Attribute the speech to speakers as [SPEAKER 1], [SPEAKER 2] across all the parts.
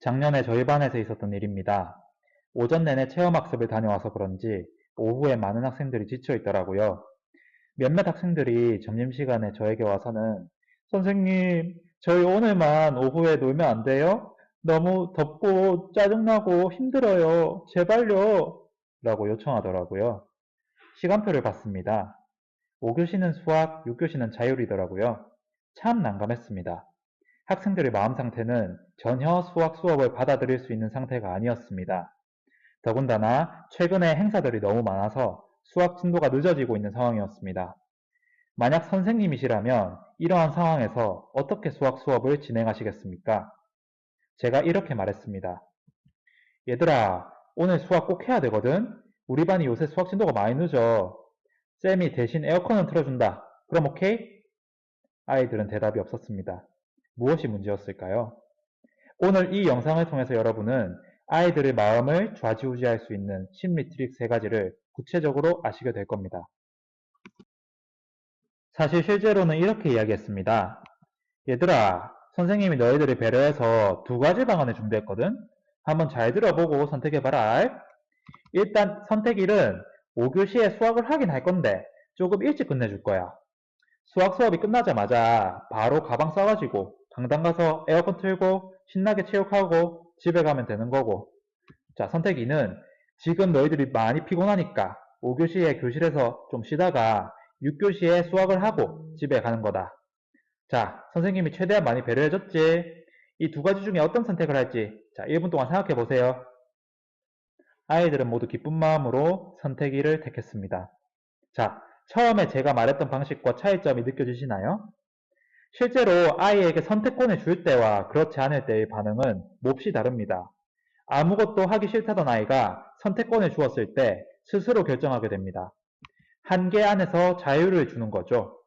[SPEAKER 1] 작년에 저희 반에서 있었던 일입니다. 오전 내내 체험학습을 다녀와서 그런지 오후에 많은 학생들이 지쳐 있더라고요. 몇몇 학생들이 점심시간에 저에게 와서는 선생님, 저희 오늘만 오후에 놀면 안 돼요? 너무 덥고 짜증나고 힘들어요. 제발요. 라고 요청하더라고요. 시간표를 봤습니다. 5교시는 수학, 6교시는 자율이더라고요. 참 난감했습니다. 학생들의 마음 상태는 전혀 수학 수업을 받아들일 수 있는 상태가 아니었습니다. 더군다나 최근에 행사들이 너무 많아서 수학 진도가 늦어지고 있는 상황이었습니다. 만약 선생님이시라면 이러한 상황에서 어떻게 수학 수업을 진행하시겠습니까? 제가 이렇게 말했습니다. 얘들아, 오늘 수학 꼭 해야 되거든? 우리 반이 요새 수학 진도가 많이 늦어. 쌤이 대신 에어컨은 틀어준다. 그럼 오케이? 아이들은 대답이 없었습니다. 무엇이 문제였을까요? 오늘 이 영상을 통해서 여러분은 아이들의 마음을 좌지우지할 수 있는 심리 트릭 3가지를 구체적으로 아시게 될 겁니다. 사실 실제로는 이렇게 이야기했습니다. 얘들아, 선생님이 너희들을 배려해서 2가지 방안을 준비했거든? 한번 잘 들어보고 선택해봐라. 일단 선택 1은 5교시에 수학을 하긴 할 건데 조금 일찍 끝내줄 거야. 수학 수업이 끝나자마자 바로 가방 싸가지고 강당 가서 에어컨 틀고 신나게 체육하고 집에 가면 되는 거고. 자, 선택 2는 지금 너희들이 많이 피곤하니까 5교시에 교실에서 좀 쉬다가 6교시에 수학을 하고 집에 가는 거다. 자, 선생님이 최대한 많이 배려해줬지? 이 2가지 중에 어떤 선택을 할지 자, 1분 동안 생각해 보세요. 아이들은 모두 기쁜 마음으로 선택 2를 택했습니다. 자, 처음에 제가 말했던 방식과 차이점이 느껴지시나요? 실제로 아이에게 선택권을 줄 때와 그렇지 않을 때의 반응은 몹시 다릅니다. 아무것도 하기 싫다던 아이가 선택권을 주었을 때 스스로 결정하게 됩니다. 한계 안에서 자유를 주는 거죠.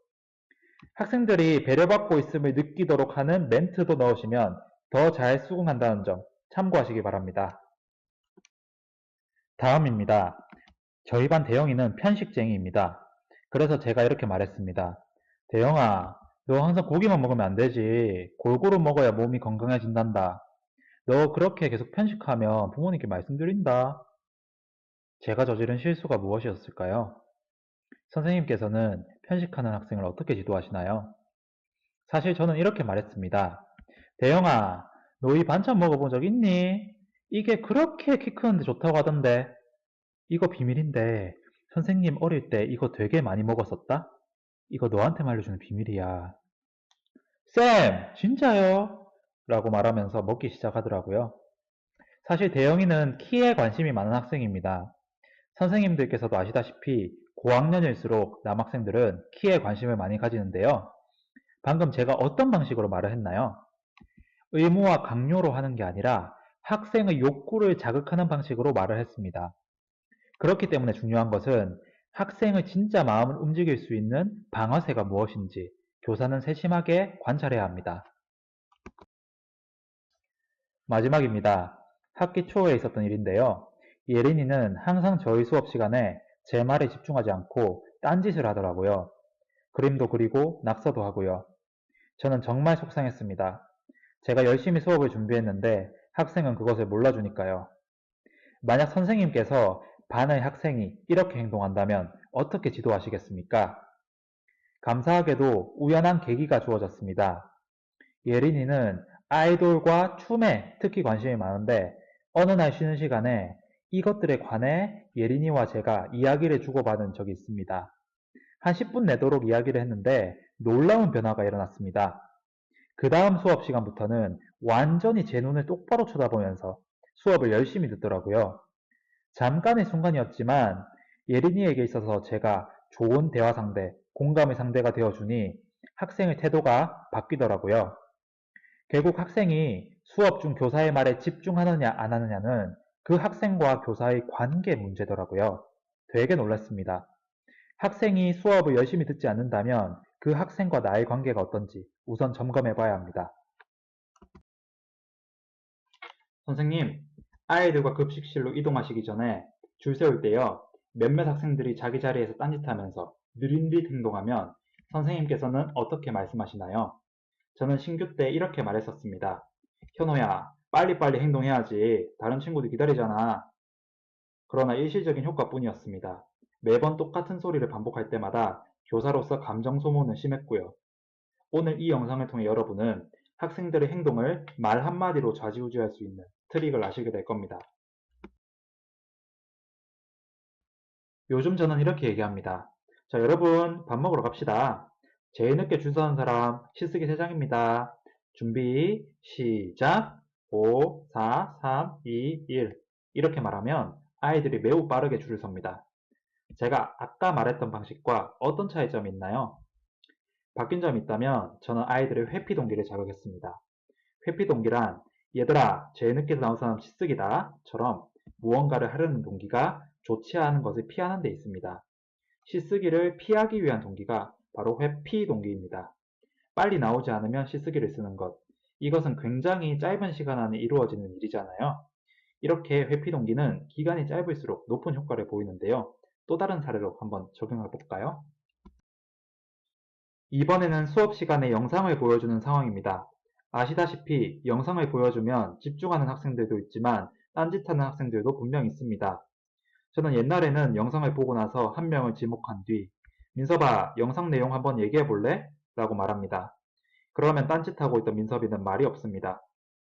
[SPEAKER 1] 학생들이 배려받고 있음을 느끼도록 하는 멘트도 넣으시면 더 잘 수긍한다는 점 참고하시기 바랍니다. 다음입니다. 저희 반 대영이는 편식쟁이입니다. 그래서 제가 이렇게 말했습니다. 대영아, 너 항상 고기만 먹으면 안 되지. 골고루 먹어야 몸이 건강해진단다. 너 그렇게 계속 편식하면 부모님께 말씀드린다. 제가 저지른 실수가 무엇이었을까요? 선생님께서는 편식하는 학생을 어떻게 지도하시나요? 사실 저는 이렇게 말했습니다. 대영아, 너 이 반찬 먹어본 적 있니? 이게 그렇게 키 크는데 좋다고 하던데. 이거 비밀인데 선생님 어릴 때 이거 되게 많이 먹었었다? 이거 너한테만 알려주는 비밀이야. 쌤, 진짜요? 라고 말하면서 먹기 시작하더라고요. 사실 대영이는 키에 관심이 많은 학생입니다. 선생님들께서도 아시다시피 고학년일수록 남학생들은 키에 관심을 많이 가지는데요. 방금 제가 어떤 방식으로 말을 했나요? 의무와 강요로 하는 게 아니라 학생의 욕구를 자극하는 방식으로 말을 했습니다. 그렇기 때문에 중요한 것은 학생의 진짜 마음을 움직일 수 있는 방아쇠가 무엇인지 교사는 세심하게 관찰해야 합니다. 마지막입니다. 학기 초에 있었던 일인데요. 예린이는 항상 저희 수업 시간에 제 말에 집중하지 않고 딴짓을 하더라고요. 그림도 그리고 낙서도 하고요. 저는 정말 속상했습니다. 제가 열심히 수업을 준비했는데 학생은 그것을 몰라주니까요. 만약 선생님께서 반의 학생이 이렇게 행동한다면 어떻게 지도하시겠습니까? 감사하게도 우연한 계기가 주어졌습니다. 예린이는 아이돌과 춤에 특히 관심이 많은데 어느 날 쉬는 시간에 이것들에 관해 예린이와 제가 이야기를 주고받은 적이 있습니다. 한 10분 내도록 이야기를 했는데 놀라운 변화가 일어났습니다. 그 다음 수업 시간부터는 완전히 제 눈을 똑바로 쳐다보면서 수업을 열심히 듣더라고요. 잠깐의 순간이었지만 예린이에게 있어서 제가 좋은 대화 상대, 공감의 상대가 되어주니 학생의 태도가 바뀌더라고요. 결국 학생이 수업 중 교사의 말에 집중하느냐 안 하느냐는 그 학생과 교사의 관계 문제더라고요. 되게 놀랐습니다. 학생이 수업을 열심히 듣지 않는다면 그 학생과 나의 관계가 어떤지 우선 점검해 봐야 합니다. 선생님, 아이들과 급식실로 이동하시기 전에 줄 세울 때요. 몇몇 학생들이 자기 자리에서 딴짓하면서 느릿느릿 행동하면 선생님께서는 어떻게 말씀하시나요? 저는 신규 때 이렇게 말했었습니다. 현호야, 빨리빨리 행동해야지. 다른 친구들 기다리잖아. 그러나 일시적인 효과뿐이었습니다. 매번 똑같은 소리를 반복할 때마다 교사로서 감정 소모는 심했고요. 오늘 이 영상을 통해 여러분은 학생들의 행동을 말 한마디로 좌지우지할 수 있는 트릭을 아시게 될 겁니다. 요즘 저는 이렇게 얘기합니다. 자, 여러분, 밥 먹으러 갑시다. 제일 늦게 줄 서는 사람, 시쓰기 3장입니다. 준비, 시작! 5, 4, 3, 2, 1. 이렇게 말하면 아이들이 매우 빠르게 줄을 섭니다. 제가 아까 말했던 방식과 어떤 차이점이 있나요? 바뀐 점이 있다면 저는 아이들의 회피 동기를 자극했습니다. 회피 동기란 얘들아, 제일 늦게 나온 사람 시쓰기다 처럼 무언가를 하려는 동기가 좋지 않은 것을 피하는 데 있습니다. 시쓰기를 피하기 위한 동기가 바로 회피 동기입니다. 빨리 나오지 않으면 시쓰기를 쓰는 것. 이것은 굉장히 짧은 시간 안에 이루어지는 일이잖아요. 이렇게 회피 동기는 기간이 짧을수록 높은 효과를 보이는데요. 또 다른 사례로 한번 적용해 볼까요? 이번에는 수업 시간에 영상을 보여주는 상황입니다. 아시다시피 영상을 보여주면 집중하는 학생들도 있지만 딴짓하는 학생들도 분명 있습니다. 저는 옛날에는 영상을 보고 나서 한 명을 지목한 뒤 민섭아, 영상 내용 한번 얘기해 볼래? 라고 말합니다. 그러면 딴짓하고 있던 민섭이는 말이 없습니다.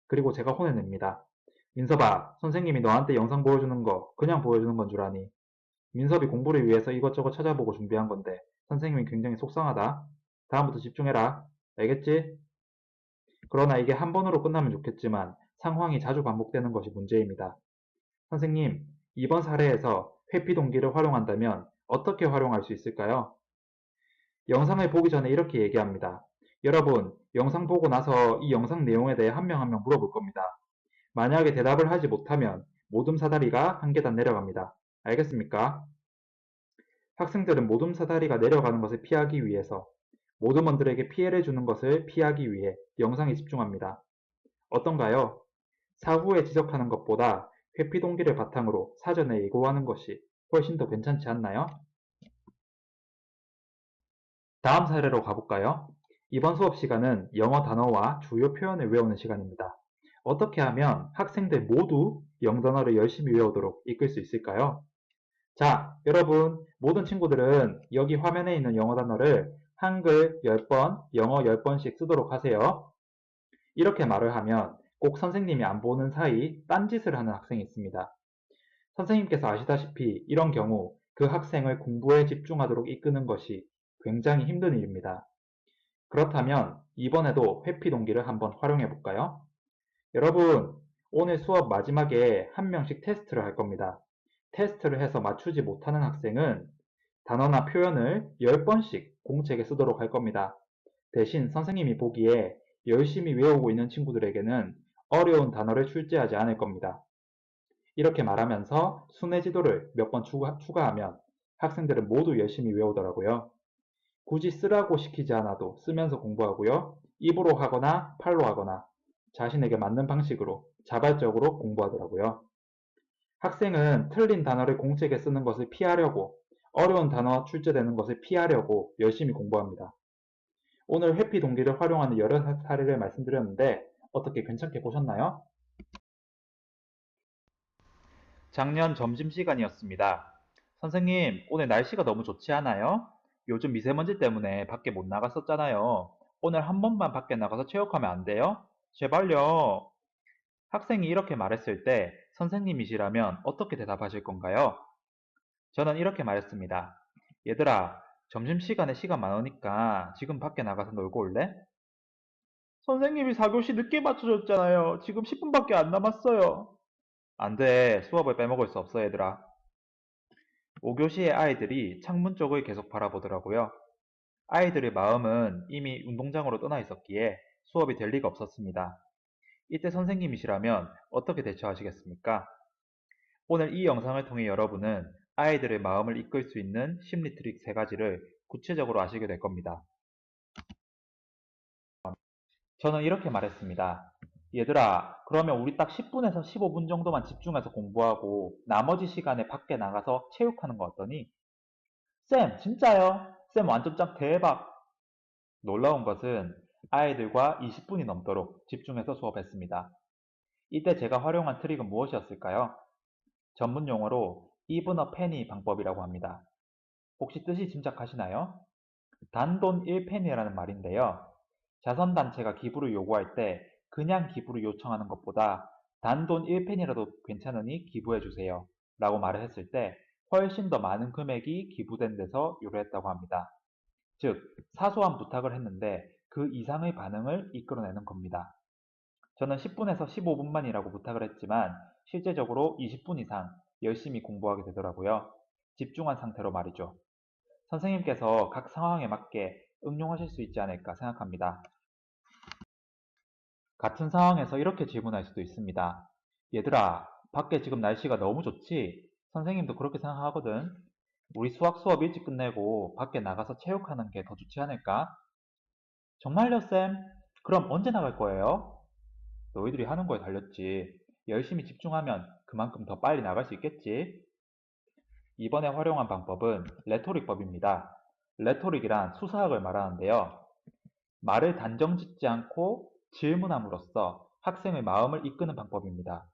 [SPEAKER 1] 그리고 제가 혼내냅니다. 민섭아, 선생님이 너한테 영상 보여주는 거 그냥 보여주는 건 줄 아니? 민섭이 공부를 위해서 이것저것 찾아보고 준비한 건데 선생님이 굉장히 속상하다. 다음부터 집중해라. 알겠지? 그러나 이게 한 번으로 끝나면 좋겠지만 상황이 자주 반복되는 것이 문제입니다. 선생님, 이번 사례에서 회피 동기를 활용한다면 어떻게 활용할 수 있을까요? 영상을 보기 전에 이렇게 얘기합니다. 여러분, 영상 보고 나서 이 영상 내용에 대해 한 명 한 명 물어볼 겁니다. 만약에 대답을 하지 못하면 모둠 사다리가 한 계단 내려갑니다. 알겠습니까? 학생들은 모둠 사다리가 내려가는 것을 피하기 위해서 모둠원들에게 피해를 주는 것을 피하기 위해 영상에 집중합니다. 어떤가요? 사후에 지적하는 것보다 회피 동기를 바탕으로 사전에 예고하는 것이 훨씬 더 괜찮지 않나요? 다음 사례로 가볼까요? 이번 수업 시간은 영어 단어와 주요 표현을 외우는 시간입니다. 어떻게 하면 학생들 모두 영단어를 열심히 외우도록 이끌 수 있을까요? 자, 여러분, 모든 친구들은 여기 화면에 있는 영어 단어를 한글 10번, 영어 10번씩 쓰도록 하세요. 이렇게 말을 하면 꼭 선생님이 안 보는 사이 딴짓을 하는 학생이 있습니다. 선생님께서 아시다시피 이런 경우 그 학생을 공부에 집중하도록 이끄는 것이 굉장히 힘든 일입니다. 그렇다면 이번에도 회피 동기를 한번 활용해 볼까요? 여러분, 오늘 수업 마지막에 한 명씩 테스트를 할 겁니다. 테스트를 해서 맞추지 못하는 학생은 단어나 표현을 10번씩 공책에 쓰도록 할 겁니다. 대신 선생님이 보기에 열심히 외우고 있는 친구들에게는 어려운 단어를 출제하지 않을 겁니다. 이렇게 말하면서 순회지도를 몇 번 추가하면 학생들은 모두 열심히 외우더라고요. 굳이 쓰라고 시키지 않아도 쓰면서 공부하고요. 입으로 하거나 팔로 하거나 자신에게 맞는 방식으로 자발적으로 공부하더라고요. 학생은 틀린 단어를 공책에 쓰는 것을 피하려고 어려운 단어 출제되는 것을 피하려고 열심히 공부합니다. 오늘 회피 동기를 활용하는 여러 사례를 말씀드렸는데 어떻게 괜찮게 보셨나요? 작년 점심시간이었습니다. 선생님, 오늘 날씨가 너무 좋지 않아요? 요즘 미세먼지 때문에 밖에 못 나갔었잖아요. 오늘 한 번만 밖에 나가서 체육하면 안 돼요? 제발요. 학생이 이렇게 말했을 때 선생님이시라면 어떻게 대답하실 건가요? 저는 이렇게 말했습니다. 얘들아, 점심시간에 시간 많으니까 지금 밖에 나가서 놀고 올래? 선생님이 4교시 늦게 맞춰줬잖아요. 지금 10분밖에 안 남았어요. 안 돼. 수업을 빼먹을 수 없어, 얘들아. 5교시의 아이들이 창문 쪽을 계속 바라보더라고요. 아이들의 마음은 이미 운동장으로 떠나 있었기에 수업이 될 리가 없었습니다. 이때 선생님이시라면 어떻게 대처하시겠습니까? 오늘 이 영상을 통해 여러분은 아이들의 마음을 이끌 수 있는 심리 트릭 3가지를 구체적으로 아시게 될 겁니다. 저는 이렇게 말했습니다. 얘들아, 그러면 우리 딱 10분에서 15분 정도만 집중해서 공부하고 나머지 시간에 밖에 나가서 체육하는 거 어떠니? 쌤, 진짜요? 쌤 완전 짱 대박! 놀라운 것은 아이들과 20분이 넘도록 집중해서 수업했습니다. 이때 제가 활용한 트릭은 무엇이었을까요? 전문 용어로 even a penny 방법이라고 합니다. 혹시 뜻이 짐작하시나요? 단돈 1페니라는 말인데요. 자선단체가 기부를 요구할 때 그냥 기부를 요청하는 것보다 단돈 1페니라도 괜찮으니 기부해주세요 라고 말을 했을 때 훨씬 더 많은 금액이 기부된 데서 유래했다고 합니다. 즉, 사소한 부탁을 했는데 그 이상의 반응을 이끌어내는 겁니다. 저는 10분에서 15분만이라고 부탁을 했지만 실제적으로 20분 이상 열심히 공부하게 되더라고요. 집중한 상태로 말이죠. 선생님께서 각 상황에 맞게 응용하실 수 있지 않을까 생각합니다. 같은 상황에서 이렇게 질문할 수도 있습니다. 얘들아, 밖에 지금 날씨가 너무 좋지? 선생님도 그렇게 생각하거든. 우리 수학 수업 일찍 끝내고 밖에 나가서 체육하는 게 더 좋지 않을까? 정말요, 쌤? 그럼 언제 나갈 거예요? 너희들이 하는 거에 달렸지. 열심히 집중하면 그만큼 더 빨리 나갈 수 있겠지? 이번에 활용한 방법은 레토릭법입니다. 레토릭이란 수사학을 말하는데요. 말을 단정짓지 않고 질문함으로써 학생의 마음을 이끄는 방법입니다.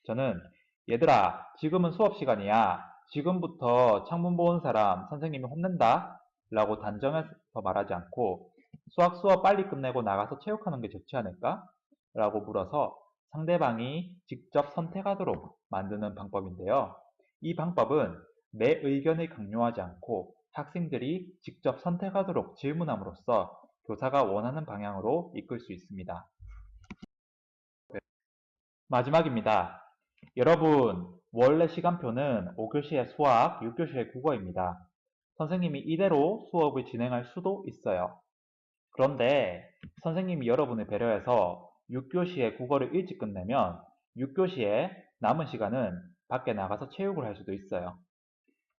[SPEAKER 1] 저는 얘들아, 지금은 수업 시간이야. 지금부터 창문 보는 사람 선생님이 혼낸다. 라고 단정해서 말하지 않고 수학 빨리 끝내고 나가서 체육하는 게 좋지 않을까? 라고 물어서 상대방이 직접 선택하도록 만드는 방법인데요. 이 방법은 내 의견을 강요하지 않고 학생들이 직접 선택하도록 질문함으로써 교사가 원하는 방향으로 이끌 수 있습니다. 마지막입니다. 여러분, 원래 시간표는 5교시의 수학, 6교시의 국어입니다. 선생님이 이대로 수업을 진행할 수도 있어요. 그런데 선생님이 여러분을 배려해서 6교시의 국어를 일찍 끝내면 6교시에 남은 시간은 밖에 나가서 체육을 할 수도 있어요.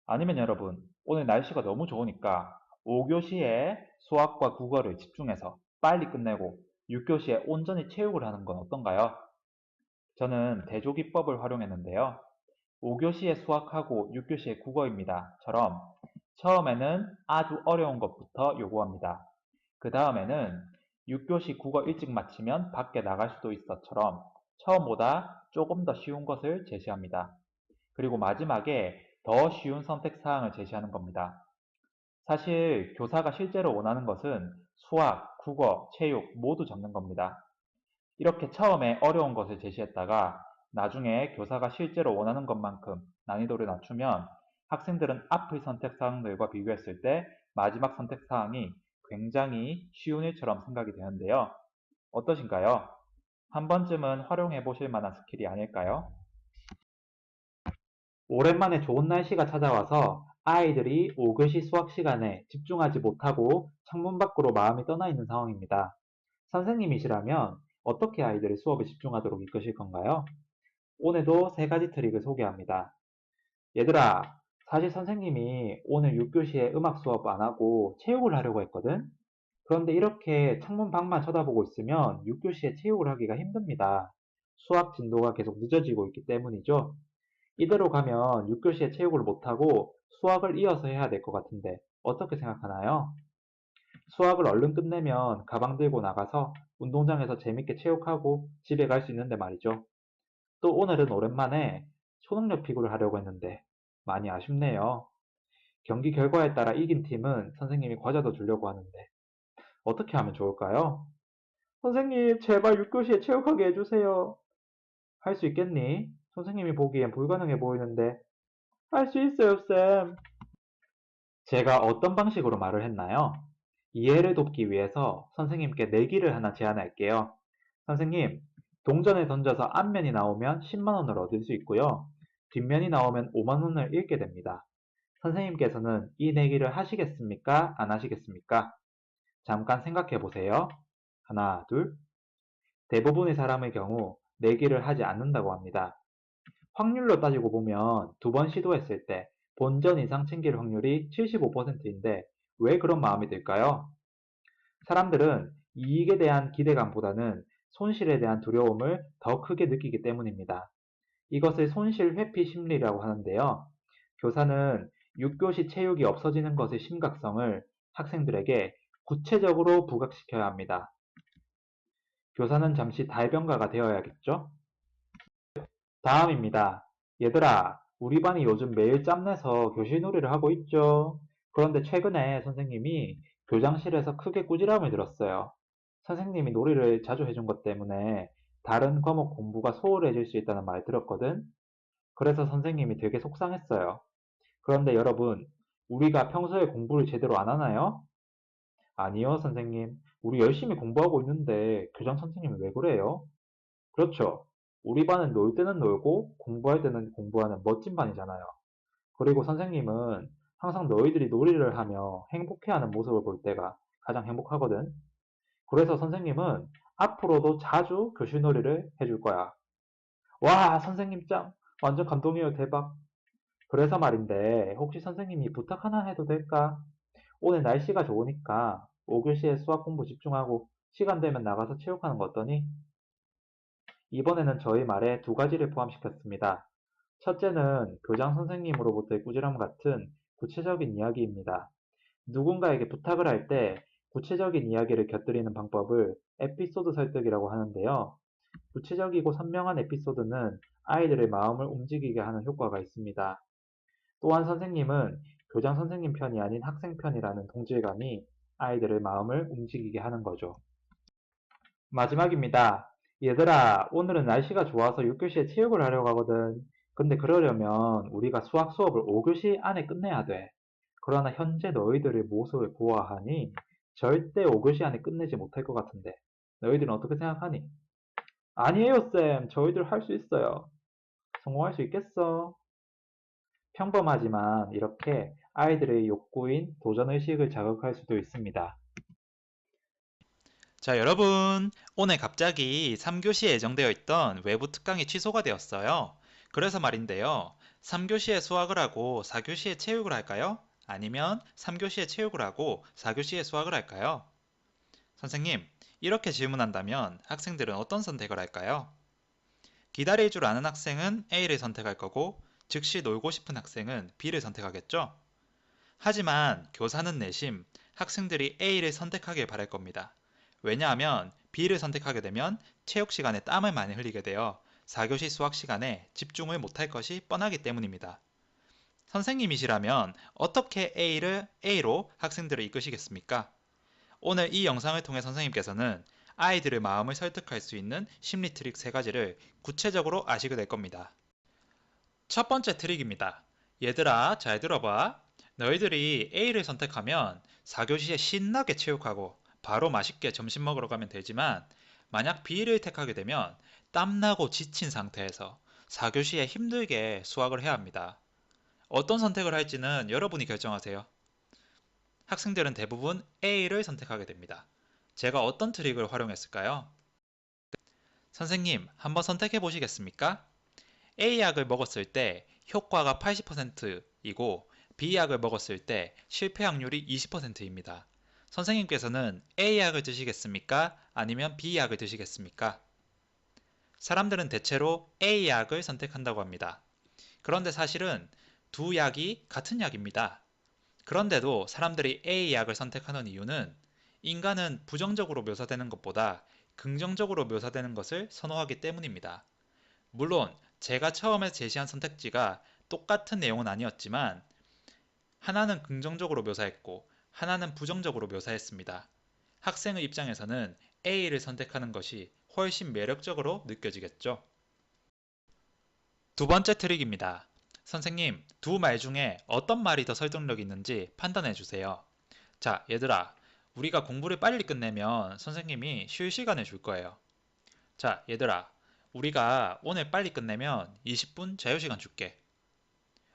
[SPEAKER 1] 아니면 여러분, 오늘 날씨가 너무 좋으니까 5교시에 수학과 국어를 집중해서 빨리 끝내고 6교시에 온전히 체육을 하는 건 어떤가요? 저는 대조기법을 활용했는데요. 5교시에 수학하고 6교시에 국어입니다.처럼 처음에는 아주 어려운 것부터 요구합니다. 그 다음에는 6교시 국어 일찍 마치면 밖에 나갈 수도 있어처럼 처음보다 조금 더 쉬운 것을 제시합니다. 그리고 마지막에 더 쉬운 선택 사항을 제시하는 겁니다. 사실 교사가 실제로 원하는 것은 수학, 국어, 체육 모두 적는 겁니다. 이렇게 처음에 어려운 것을 제시했다가 나중에 교사가 실제로 원하는 것만큼 난이도를 낮추면 학생들은 앞의 선택 사항들과 비교했을 때 마지막 선택 사항이 굉장히 쉬운 일처럼 생각이 되는데요. 어떠신가요? 한 번쯤은 활용해 보실 만한 스킬이 아닐까요? 오랜만에 좋은 날씨가 찾아와서 아이들이 5교시 수학 시간에 집중하지 못하고 창문 밖으로 마음이 떠나 있는 상황입니다. 선생님이시라면 어떻게 아이들의 수업에 집중하도록 이끄실 건가요? 오늘도 세 가지 트릭을 소개합니다. 얘들아, 사실 선생님이 오늘 6교시에 음악 수업 안 하고 체육을 하려고 했거든? 그런데 이렇게 창문 밖만 쳐다보고 있으면 6교시에 체육을 하기가 힘듭니다. 수학 진도가 계속 늦어지고 있기 때문이죠. 이대로 가면 6교시에 체육을 못하고 수학을 이어서 해야 될 것 같은데 어떻게 생각하나요? 수학을 얼른 끝내면 가방 들고 나가서 운동장에서 재밌게 체육하고 집에 갈 수 있는데 말이죠. 또 오늘은 오랜만에 초능력 피구를 하려고 했는데 많이 아쉽네요. 경기 결과에 따라 이긴 팀은 선생님이 과자도 주려고 하는데 어떻게 하면 좋을까요? 선생님, 제발 6교시에 체육하게 해주세요. 할 수 있겠니? 선생님이 보기엔 불가능해 보이는데. 할 수 있어요, 쌤. 제가 어떤 방식으로 말을 했나요? 이해를 돕기 위해서 선생님께 내기를 하나 제안할게요. 선생님, 동전을 던져서 앞면이 나오면 10만 원을 얻을 수 있고요. 뒷면이 나오면 5만 원을 잃게 됩니다. 선생님께서는 이 내기를 하시겠습니까? 안 하시겠습니까? 잠깐 생각해 보세요. 하나, 둘. 대부분의 사람의 경우 내기를 하지 않는다고 합니다. 확률로 따지고 보면 두 번 시도했을 때 본전 이상 챙길 확률이 75%인데 왜 그런 마음이 들까요? 사람들은 이익에 대한 기대감보다는 손실에 대한 두려움을 더 크게 느끼기 때문입니다. 이것을 손실 회피 심리라고 하는데요. 교사는 6교시 체육이 없어지는 것의 심각성을 학생들에게 구체적으로 부각시켜야 합니다. 교사는 잠시 달변가가 되어야겠죠? 다음입니다. 얘들아, 우리 반이 요즘 매일 짬내서 교실놀이를 하고 있죠. 그런데 최근에 선생님이 교장실에서 크게 꾸지람을 들었어요. 선생님이 놀이를 자주 해준 것 때문에 다른 과목 공부가 소홀해질 수 있다는 말 들었거든. 그래서 선생님이 되게 속상했어요. 그런데 여러분, 우리가 평소에 공부를 제대로 안 하나요? 아니요, 선생님. 우리 열심히 공부하고 있는데 교장 선생님이 왜 그래요? 그렇죠. 우리 반은 놀 때는 놀고 공부할 때는 공부하는 멋진 반이잖아요. 그리고 선생님은 항상 너희들이 놀이를 하며 행복해하는 모습을 볼 때가 가장 행복하거든. 그래서 선생님은 앞으로도 자주 교실 놀이를 해줄 거야. 와, 선생님 짱! 완전 감동이에요, 대박. 그래서 말인데, 혹시 선생님이 부탁 하나 해도 될까? 오늘 날씨가 좋으니까 5교시에 수학 공부 집중하고 시간 되면 나가서 체육하는 거 어떠니? 이번에는 저희 말에 두 가지를 포함시켰습니다. 첫째는 교장 선생님으로부터의 꾸지람 같은 구체적인 이야기입니다. 누군가에게 부탁을 할 때 구체적인 이야기를 곁들이는 방법을 에피소드 설득이라고 하는데요. 구체적이고 선명한 에피소드는 아이들의 마음을 움직이게 하는 효과가 있습니다. 또한 선생님은 교장 선생님 편이 아닌 학생 편이라는 동질감이 아이들의 마음을 움직이게 하는 거죠. 마지막입니다. 얘들아, 오늘은 날씨가 좋아서 6교시에 체육을 하려고 하거든. 근데 그러려면 우리가 수학 수업을 5교시 안에 끝내야 돼. 그러나 현재 너희들의 모습을 보아하니 절대 5교시 안에 끝내지 못할 것 같은데. 너희들은 어떻게 생각하니? 아니에요, 쌤. 저희들 할 수 있어요. 성공할 수 있겠어? 평범하지만 이렇게 아이들의 욕구인 도전의식을 자극할 수도 있습니다.
[SPEAKER 2] 자, 여러분, 오늘 갑자기 3교시에 예정되어 있던 외부 특강이 취소가 되었어요. 그래서 말인데요. 3교시에 수학을 하고 4교시에 체육을 할까요? 아니면 3교시에 체육을 하고 4교시에 수학을 할까요? 선생님, 이렇게 질문한다면 학생들은 어떤 선택을 할까요? 기다릴 줄 아는 학생은 A를 선택할 거고, 즉시 놀고 싶은 학생은 B를 선택하겠죠? 하지만 교사는 내심 학생들이 A를 선택하길 바랄 겁니다. 왜냐하면 B를 선택하게 되면 체육 시간에 땀을 많이 흘리게 되어 4교시 수학 시간에 집중을 못할 것이 뻔하기 때문입니다. 선생님이시라면 어떻게 A로 학생들을 이끄시겠습니까? 오늘 이 영상을 통해 선생님께서는 아이들의 마음을 설득할 수 있는 심리 트릭 3가지를 구체적으로 아시게 될 겁니다. 첫 번째 트릭입니다. 얘들아, 잘 들어봐. 너희들이 A를 선택하면 4교시에 신나게 체육하고 바로 맛있게 점심 먹으러 가면 되지만 만약 B를 택하게 되면 땀나고 지친 상태에서 4교시에 힘들게 수학을 해야 합니다. 어떤 선택을 할지는 여러분이 결정하세요. 학생들은 대부분 A를 선택하게 됩니다. 제가 어떤 트릭을 활용했을까요? 선생님, 한번 선택해 보시겠습니까? A약을 먹었을 때 효과가 80%이고 B약을 먹었을 때 실패 확률이 20%입니다. 선생님께서는 A약을 드시겠습니까? 아니면 B약을 드시겠습니까? 사람들은 대체로 A약을 선택한다고 합니다. 그런데 사실은 두 약이 같은 약입니다. 그런데도 사람들이 A약을 선택하는 이유는 인간은 부정적으로 묘사되는 것보다 긍정적으로 묘사되는 것을 선호하기 때문입니다. 물론 제가 처음에 제시한 선택지가 똑같은 내용은 아니었지만 하나는 긍정적으로 묘사했고 하나는 부정적으로 묘사했습니다. 학생의 입장에서는 A를 선택하는 것이 훨씬 매력적으로 느껴지겠죠. 두 번째 트릭입니다. 선생님, 두 말 중에 어떤 말이 더 설득력 있는지 판단해 주세요. 자, 얘들아, 우리가 공부를 빨리 끝내면 선생님이 쉴 시간을 줄 거예요. 자, 얘들아, 우리가 오늘 빨리 끝내면 20분 자유시간 줄게.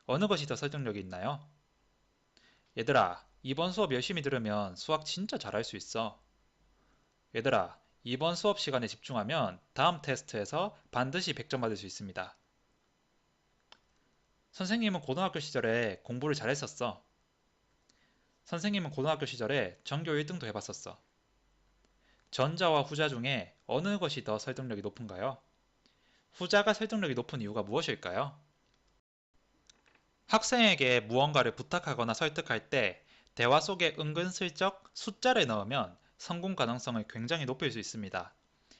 [SPEAKER 2] 어느 것이 더 설득력이 있나요? 얘들아, 이번 수업 열심히 들으면 수학 진짜 잘할 수 있어. 얘들아, 이번 수업 시간에 집중하면 다음 테스트에서 반드시 100점 받을 수 있습니다. 선생님은 고등학교 시절에 공부를 잘했었어. 선생님은 고등학교 시절에 전교 1등도 해봤었어. 전자와 후자 중에 어느 것이 더 설득력이 높은가요? 후자가 설득력이 높은 이유가 무엇일까요? 학생에게 무언가를 부탁하거나 설득할 때 대화 속에 은근슬쩍 숫자를 넣으면 성공 가능성을 굉장히 높일 수 있습니다.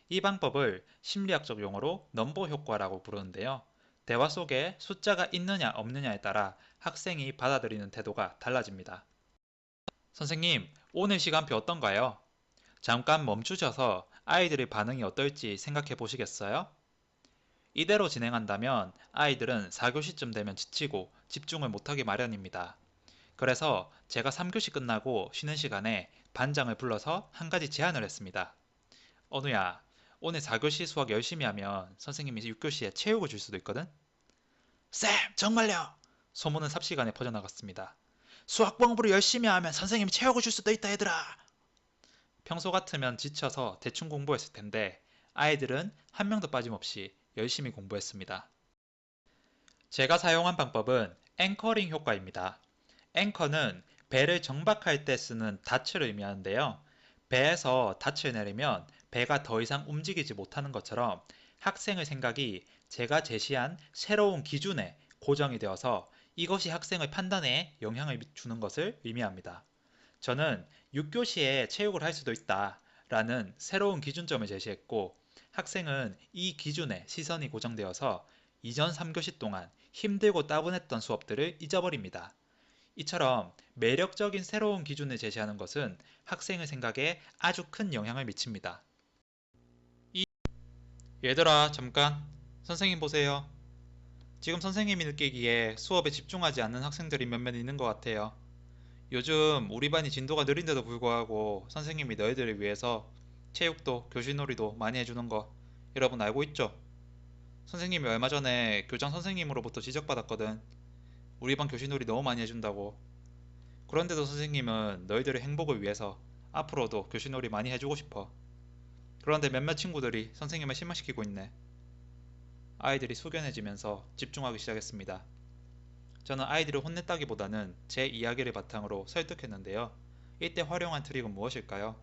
[SPEAKER 2] 이 방법을 심리학적 용어로 넘버 효과라고 부르는데요. 대화 속에 숫자가 있느냐 없느냐에 따라 학생이 받아들이는 태도가 달라집니다. 선생님, 오늘 시간표 어떤가요? 잠깐 멈추셔서 아이들의 반응이 어떨지 생각해 보시겠어요? 이대로 진행한다면 아이들은 4교시쯤 되면 지치고 집중을 못하기 마련입니다. 그래서 제가 3교시 끝나고 쉬는 시간에 반장을 불러서 한 가지 제안을 했습니다. 언우야, 오늘 4교시 수학 열심히 하면 선생님이 6교시에 체육을 줄 수도 있거든? 쌤, 정말요? 소문은 삽시간에 퍼져나갔습니다. 수학 공부를 열심히 하면 선생님이 체육을 줄 수도 있다 얘들아. 평소 같으면 지쳐서 대충 공부했을 텐데 아이들은 한 명도 빠짐없이 열심히 공부했습니다. 제가 사용한 방법은 앵커링 효과입니다. 앵커는 배를 정박할 때 쓰는 닻을 의미하는데요. 배에서 닻을 내리면 배가 더 이상 움직이지 못하는 것처럼 학생의 생각이 제가 제시한 새로운 기준에 고정이 되어서 이것이 학생의 판단에 영향을 주는 것을 의미합니다. 저는 6교시에 체육을 할 수도 있다 라는 새로운 기준점을 제시했고 학생은 이 기준에 시선이 고정되어서 이전 3교시 동안 힘들고 따분했던 수업들을 잊어버립니다. 이처럼 매력적인 새로운 기준을 제시하는 것은 학생의 생각에 아주 큰 영향을 미칩니다. 얘들아, 잠깐. 선생님 보세요. 지금 선생님이 느끼기에 수업에 집중하지 않는 학생들이 몇몇 있는 것 같아요. 요즘 우리 반이 진도가 느린데도 불구하고 선생님이 너희들을 위해서 체육도 교실놀이도 많이 해주는 거 여러분 알고 있죠? 선생님이 얼마 전에 교장 선생님으로부터 지적받았거든. 우리 반 교실놀이 너무 많이 해준다고. 그런데도 선생님은 너희들의 행복을 위해서 앞으로도 교실놀이 많이 해주고 싶어. 그런데 몇몇 친구들이 선생님을 실망시키고 있네. 아이들이 숙연해지면서 집중하기 시작했습니다. 저는 아이들을 혼냈다기보다는 제 이야기를 바탕으로 설득했는데요. 이때 활용한 트릭은 무엇일까요?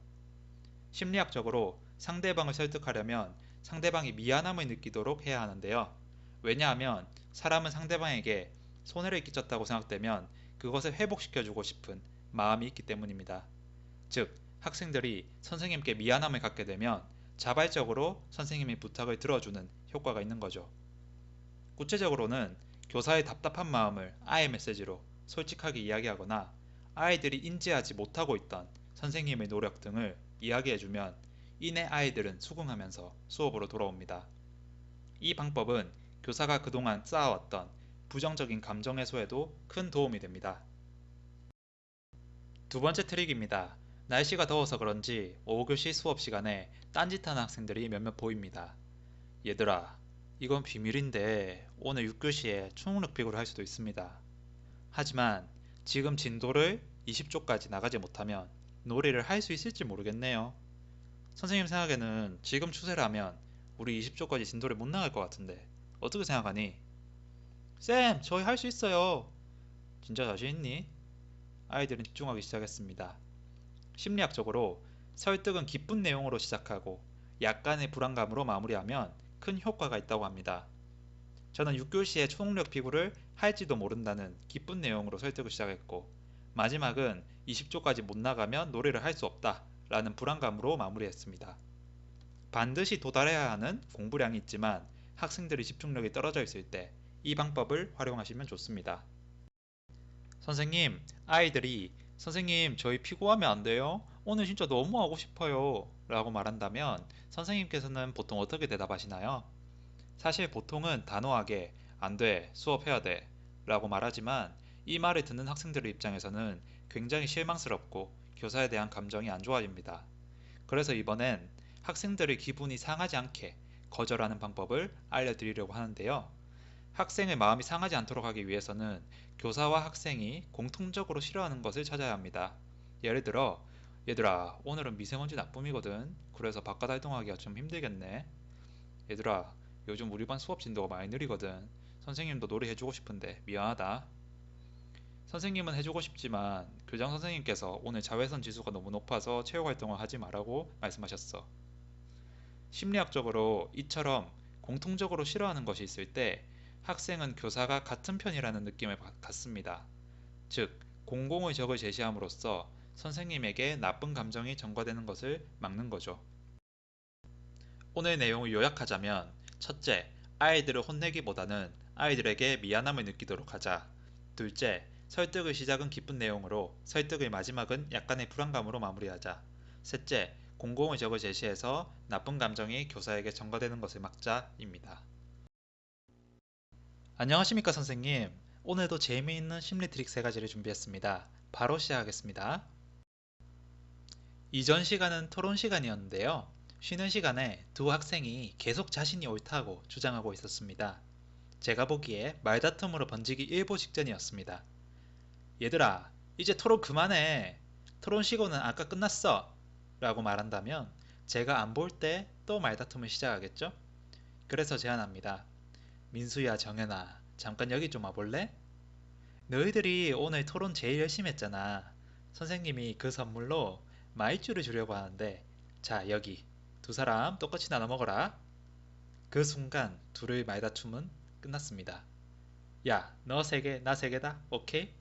[SPEAKER 2] 심리학적으로 상대방을 설득하려면 상대방이 미안함을 느끼도록 해야 하는데요. 왜냐하면 사람은 상대방에게 손해를 끼쳤다고 생각되면 그것을 회복시켜주고 싶은 마음이 있기 때문입니다. 즉, 학생들이 선생님께 미안함을 갖게 되면 자발적으로 선생님의 부탁을 들어주는 효과가 있는 거죠. 구체적으로는 교사의 답답한 마음을 아이 메시지로 솔직하게 이야기하거나 아이들이 인지하지 못하고 있던 선생님의 노력 등을 이야기해주면 이내 아이들은 수긍하면서 수업으로 돌아옵니다. 이 방법은 교사가 그동안 쌓아왔던 부정적인 감정 해소에도 큰 도움이 됩니다. 두 번째 트릭입니다. 날씨가 더워서 그런지 5교시 수업 시간에 딴짓하는 학생들이 몇몇 보입니다. 얘들아, 이건 비밀인데 오늘 6교시에 초능력 비교를 할 수도 있습니다. 하지만 지금 진도를 20조까지 나가지 못하면 놀이를 할 수 있을지 모르겠네요. 선생님 생각에는 지금 추세라면 우리 20조까지 진도를 못 나갈 것 같은데 어떻게 생각하니? 쌤, 저희 할 수 있어요. 진짜 자신 있니? 아이들은 집중하기 시작했습니다. 심리학적으로 설득은 기쁜 내용으로 시작하고 약간의 불안감으로 마무리하면 큰 효과가 있다고 합니다. 저는 6교시에 초능력 피구를 할지도 모른다는 기쁜 내용으로 설득을 시작했고 마지막은 20조까지 못 나가면 노래를 할 수 없다 라는 불안감으로 마무리했습니다. 반드시 도달해야 하는 공부량이 있지만 학생들의 집중력이 떨어져 있을 때 이 방법을 활용하시면 좋습니다. 선생님, 아이들이 선생님 저희 피고하면 안 돼요? 오늘 진짜 너무 하고 싶어요 라고 말한다면 선생님께서는 보통 어떻게 대답하시나요? 사실 보통은 단호하게 안 돼, 수업해야 돼 라고 말하지만 이 말을 듣는 학생들의 입장에서는 굉장히 실망스럽고 교사에 대한 감정이 안 좋아집니다. 그래서 이번엔 학생들의 기분이 상하지 않게 거절하는 방법을 알려드리려고 하는데요. 학생의 마음이 상하지 않도록 하기 위해서는 교사와 학생이 공통적으로 싫어하는 것을 찾아야 합니다. 예를 들어, 얘들아, 오늘은 미세먼지 나쁨이거든. 그래서 바깥 활동하기가 좀 힘들겠네. 얘들아, 요즘 우리 반 수업 진도가 많이 느리거든. 선생님도 놀이 해주고 싶은데 미안하다. 선생님은 해주고 싶지만 교장 선생님께서 오늘 자외선 지수가 너무 높아서 체육 활동을 하지 말라고 말씀하셨어. 심리학적으로 이처럼 공통적으로 싫어하는 것이 있을 때 학생은 교사가 같은 편이라는 느낌을 갖습니다. 즉, 공공의 적을 제시함으로써 선생님에게 나쁜 감정이 전가되는 것을 막는 거죠. 오늘 내용을 요약하자면 첫째, 아이들을 혼내기보다는 아이들에게 미안함을 느끼도록 하자. 둘째, 설득의 시작은 기쁜 내용으로, 설득의 마지막은 약간의 불안감으로 마무리하자. 셋째, 공공의 적을 제시해서 나쁜 감정이 교사에게 전가되는 것을 막자입니다. 안녕하십니까 선생님. 오늘도 재미있는 심리 트릭 3가지를 준비했습니다. 바로 시작하겠습니다. 이전 시간은 토론 시간이었는데요. 쉬는 시간에 두 학생이 계속 자신이 옳다고 주장하고 있었습니다. 제가 보기에 말다툼으로 번지기 일보 직전이었습니다. 얘들아, 이제 토론 그만해. 토론 시간은 아까 끝났어. 라고 말한다면 제가 안 볼 때 또 말다툼을 시작하겠죠? 그래서 제안합니다. 민수야, 정연아, 잠깐 여기 좀 와볼래? 너희들이 오늘 토론 제일 열심히 했잖아. 선생님이 그 선물로 마이쮸를 주려고 하는데, 자, 여기 두 사람 똑같이 나눠 먹어라. 그 순간 둘의 말다툼은 끝났습니다. 야, 너 3개, 나 3개다. 오케이?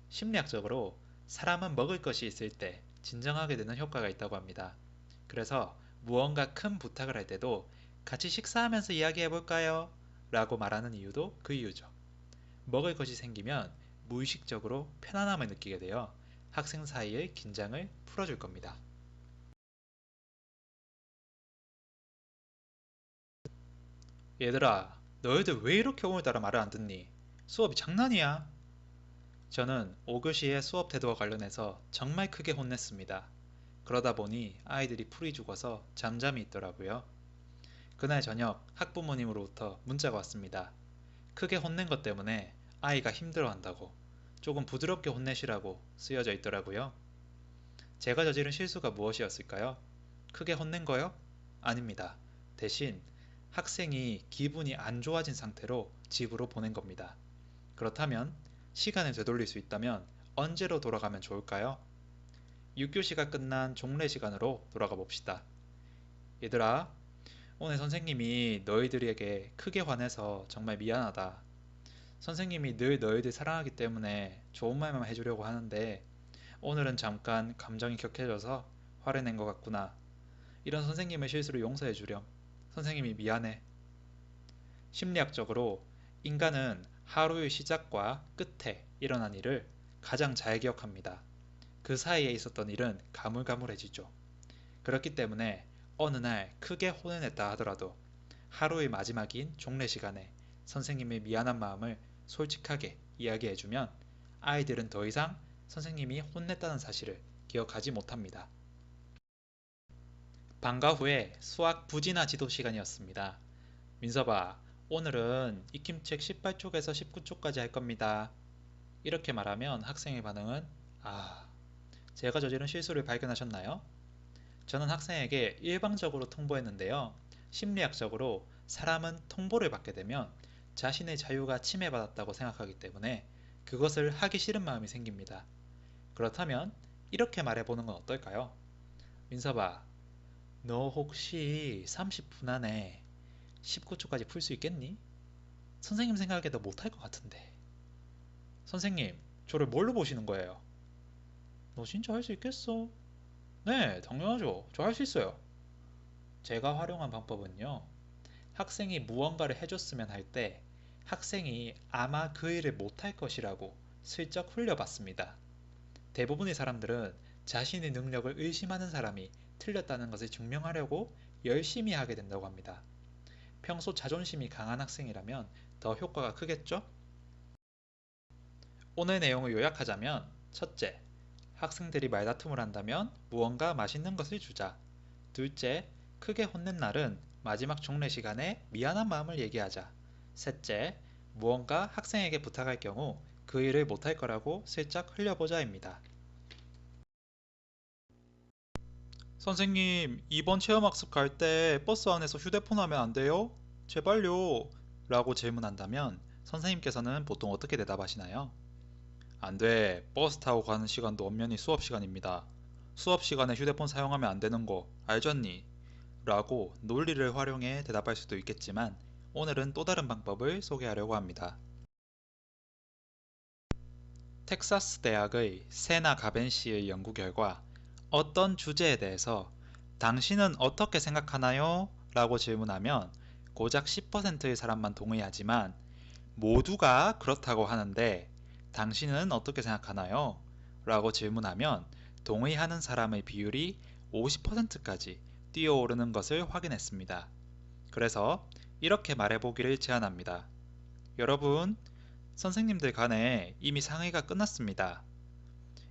[SPEAKER 2] 심리학적으로 사람은 먹을 것이 있을 때 진정하게 되는 효과가 있다고 합니다. 그래서 무언가 큰 부탁을 할 때도 같이 식사하면서 이야기해 볼까요? 라고 말하는 이유도 그 이유죠. 먹을 것이 생기면 무의식적으로 편안함을 느끼게 되어 학생 사이의 긴장을 풀어줄 겁니다. 얘들아, 너희들 왜 이렇게 오늘따라 말을 안 듣니? 수업이 장난이야? 저는 5교시의 수업 태도와 관련해서 정말 크게 혼냈습니다. 그러다 보니 아이들이 풀이 죽어서 잠잠히 있더라고요. 그날 저녁 학부모님으로부터 문자가 왔습니다. 크게 혼낸 것 때문에 아이가 힘들어한다고, 조금 부드럽게 혼내시라고 쓰여져 있더라고요. 제가 저지른 실수가 무엇이었을까요? 크게 혼낸 거요? 아닙니다. 대신 학생이 기분이 안 좋아진 상태로 집으로 보낸 겁니다. 그렇다면 시간을 되돌릴 수 있다면 언제로 돌아가면 좋을까요? 6교시가 끝난 종례 시간으로 돌아가 봅시다. 얘들아, 오늘 선생님이 너희들에게 크게 화내서 정말 미안하다. 선생님이 늘 너희들 사랑하기 때문에 좋은 말만 해주려고 하는데 오늘은 잠깐 감정이 격해져서 화를 낸 것 같구나. 이런 선생님의 실수를 용서해 주렴. 선생님이 미안해. 심리학적으로 인간은 하루의 시작과 끝에 일어난 일을 가장 잘 기억합니다. 그 사이에 있었던 일은 가물가물해지죠. 그렇기 때문에 어느 날 크게 혼을 냈다 하더라도 하루의 마지막인 종례 시간에 선생님의 미안한 마음을 솔직하게 이야기해주면 아이들은 더 이상 선생님이 혼냈다는 사실을 기억하지 못합니다. 방과 후에 수학 부진화 지도 시간이었습니다. 민서봐, 오늘은 익힘책 18쪽에서 19쪽까지 할 겁니다. 이렇게 말하면 학생의 반응은 제가 저지른 실수를 발견하셨나요? 저는 학생에게 일방적으로 통보했는데요. 심리학적으로 사람은 통보를 받게 되면 자신의 자유가 침해받았다고 생각하기 때문에 그것을 하기 싫은 마음이 생깁니다. 그렇다면 이렇게 말해보는 건 어떨까요? 민서봐, 너 혹시 30분 안에 19초까지 풀 수 있겠니? 선생님 생각에도 못할 것 같은데. 선생님, 저를 뭘로 보시는 거예요? 너 진짜 할 수 있겠어? 네, 당연하죠. 저 할 수 있어요. 제가 활용한 방법은요. 학생이 무언가를 해줬으면 할 때 학생이 아마 그 일을 못할 것이라고 슬쩍 흘려봤습니다. 대부분의 사람들은 자신의 능력을 의심하는 사람이 틀렸다는 것을 증명하려고 열심히 하게 된다고 합니다. 평소 자존심이 강한 학생이라면 더 효과가 크겠죠? 오늘 내용을 요약하자면 첫째, 학생들이 말다툼을 한다면 무언가 맛있는 것을 주자. 둘째, 크게 혼낸 날은 마지막 종례 시간에 미안한 마음을 얘기하자. 셋째, 무언가 학생에게 부탁할 경우 그 일을 못할 거라고 슬쩍 흘려보자입니다. 선생님, 이번 체험학습 갈 때 버스 안에서 휴대폰 하면 안 돼요? 제발요. 라고 질문한다면 선생님께서는 보통 어떻게 대답하시나요? 안 돼. 버스 타고 가는 시간도 엄연히 수업 시간입니다. 수업 시간에 휴대폰 사용하면 안 되는 거 알잖니? 라고 논리를 활용해 대답할 수도 있겠지만 오늘은 또 다른 방법을 소개하려고 합니다. 텍사스 대학의 세나 가벤 씨의 연구 결과 어떤 주제에 대해서 당신은 어떻게 생각하나요? 라고 질문하면 고작 10%의 사람만 동의하지만 모두가 그렇다고 하는데 당신은 어떻게 생각하나요? 라고 질문하면 동의하는 사람의 비율이 50%까지 뛰어오르는 것을 확인했습니다. 그래서 이렇게 말해보기를 제안합니다. 여러분, 선생님들 간에 이미 상의가 끝났습니다.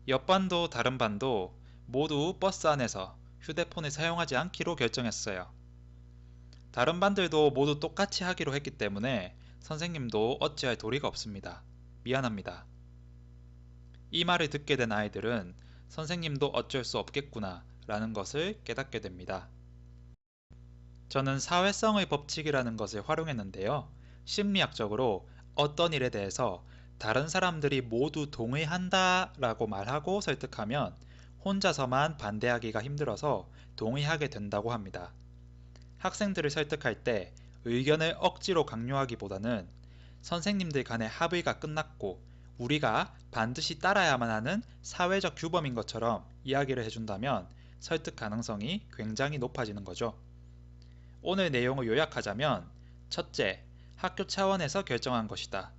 [SPEAKER 2] 옆 반도 다른 반도 모두 버스 안에서 휴대폰을 사용하지 않기로 결정했어요. 다른 반들도 모두 똑같이 하기로 했기 때문에 선생님도 어찌할 도리가 없습니다. 미안합니다. 이 말을 듣게 된 아이들은 선생님도 어쩔 수 없겠구나 라는 것을 깨닫게 됩니다. 저는 사회성의 법칙이라는 것을 활용했는데요. 심리학적으로 어떤 일에 대해서 다른 사람들이 모두 동의한다 라고 말하고 설득하면 혼자서만 반대하기가 힘들어서 동의하게 된다고 합니다. 학생들을 설득할 때 의견을 억지로 강요하기보다는 선생님들 간의 합의가 끝났고 우리가 반드시 따라야만 하는 사회적 규범인 것처럼 이야기를 해준다면 설득 가능성이 굉장히 높아지는 거죠. 오늘 내용을 요약하자면 첫째, 학교 차원에서 결정한 것이다.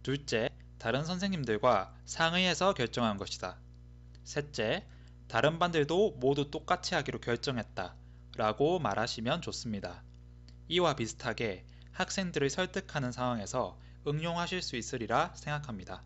[SPEAKER 2] 둘째, 다른 선생님들과 상의해서 결정한 것이다. 셋째, 다른 반들도 모두 똑같이 하기로 결정했다. 라고 말하시면 좋습니다. 이와 비슷하게 학생들을 설득하는 상황에서 응용하실 수 있으리라 생각합니다.